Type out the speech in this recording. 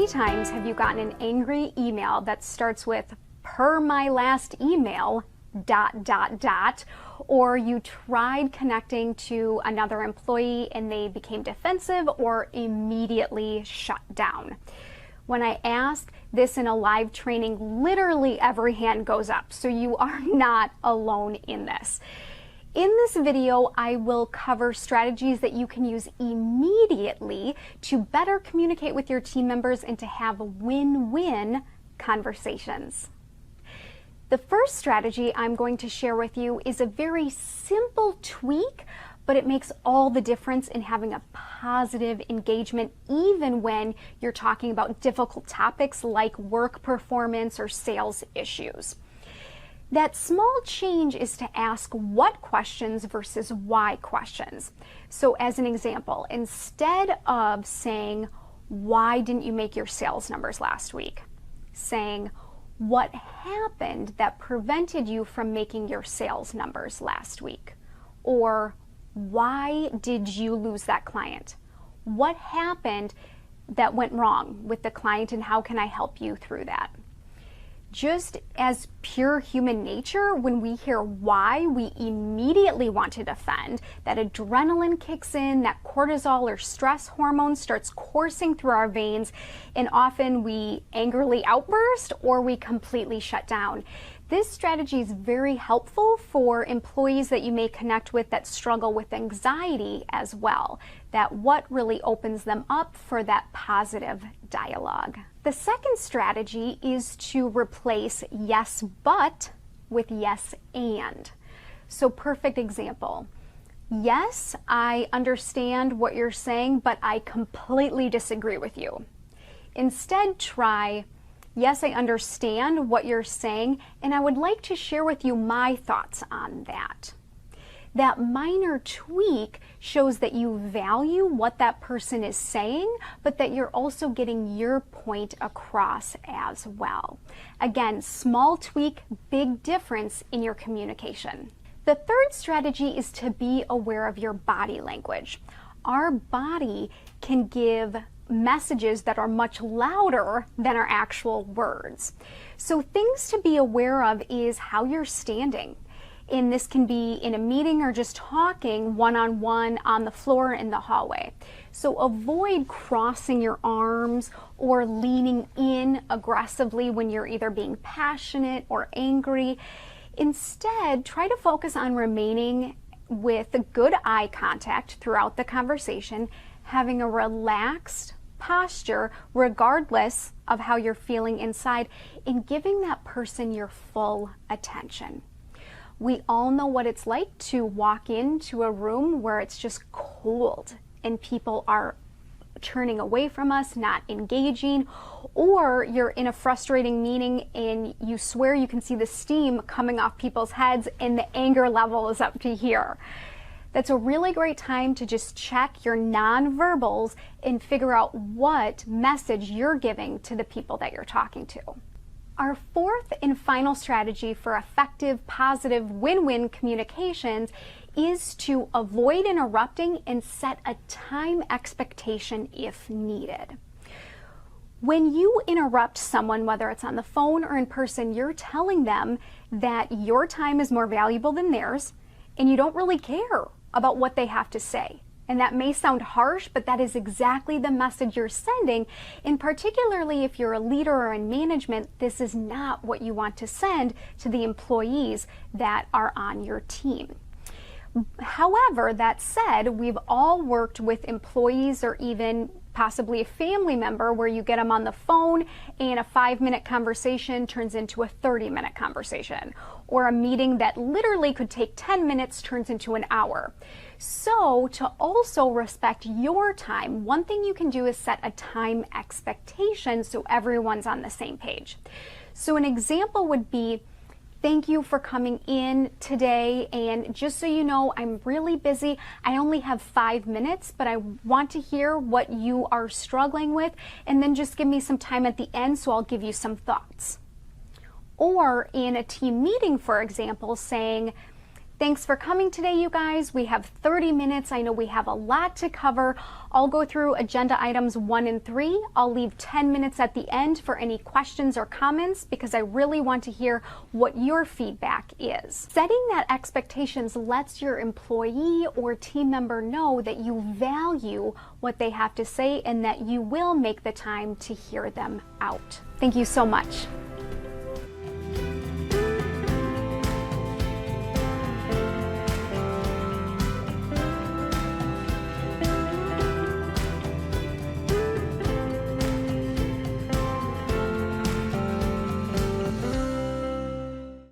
many times have you gotten an angry email that starts with "per my last email," ... or you tried connecting to another employee and they became defensive or immediately shut down? When I ask this in a live training, literally every hand goes up, so you are not alone in this. In this video, I will cover strategies that you can use immediately to better communicate with your team members and to have win-win conversations. The first strategy I'm going to share with you is a very simple tweak, but it makes all the difference in having a positive engagement, even when you're talking about difficult topics like work performance or sales issues. That small change is to ask what questions versus why questions. So as an example, instead of saying, "Why didn't you make your sales numbers last week?" saying, "What happened that prevented you from making your sales numbers last week?" Or, "Why did you lose that client? What happened that went wrong with the client and how can I help you through that?" Just as pure human nature, when we hear why, we immediately want to defend. That adrenaline kicks in, that cortisol or stress hormone starts coursing through our veins, and often we angrily outburst or we completely shut down. This strategy is very helpful for employees that you may connect with that struggle with anxiety as well. That what really opens them up for that positive dialogue. The second strategy is to replace "yes, but" with "yes, and." So perfect example. "Yes, I understand what you're saying, but I completely disagree with you." Instead, try, "Yes, I understand what you're saying, and I would like to share with you my thoughts on that." That minor tweak shows that you value what that person is saying, but that you're also getting your point across as well. Again, small tweak, big difference in your communication. The third strategy is to be aware of your body language. Our body can give messages that are much louder than our actual words. So things to be aware of is how you're standing. And this can be in a meeting or just talking one-on-one on the floor in the hallway. So avoid crossing your arms or leaning in aggressively when you're either being passionate or angry. Instead, try to focus on remaining with good eye contact throughout the conversation, having a relaxed posture regardless of how you're feeling inside, and giving that person your full attention. We all know what it's like to walk into a room where it's just cold and people are turning away from us, not engaging, or you're in a frustrating meeting and you swear you can see the steam coming off people's heads and the anger level is up to here. That's a really great time to just check your nonverbals and figure out what message you're giving to the people that you're talking to. Our fourth and final strategy for effective, positive, win-win communications is to avoid interrupting and set a time expectation if needed. When you interrupt someone, whether it's on the phone or in person, you're telling them that your time is more valuable than theirs and you don't really care about what they have to say. And that may sound harsh, but that is exactly the message you're sending. And particularly if you're a leader or in management, this is not what you want to send to the employees that are on your team. However, that said, we've all worked with employees or even possibly a family member where you get them on the phone and a 5-minute conversation turns into a 30-minute conversation, or a meeting that literally could take 10 minutes turns into an hour. So to also respect your time, one thing you can do is set a time expectation so everyone's on the same page. So an example would be, "Thank you for coming in today, and just so you know, I'm really busy. I only have 5 minutes, but I want to hear what you are struggling with, and then just give me some time at the end so I'll give you some thoughts." Or in a team meeting, for example, saying, Thanks for coming today, you guys. We have 30 minutes. I know we have a lot to cover. I'll go through agenda items 1 and 3. I'll leave 10 minutes at the end for any questions or comments because I really want to hear what your feedback is. Setting that expectations lets your employee or team member know that you value what they have to say and that you will make the time to hear them out. Thank you so much.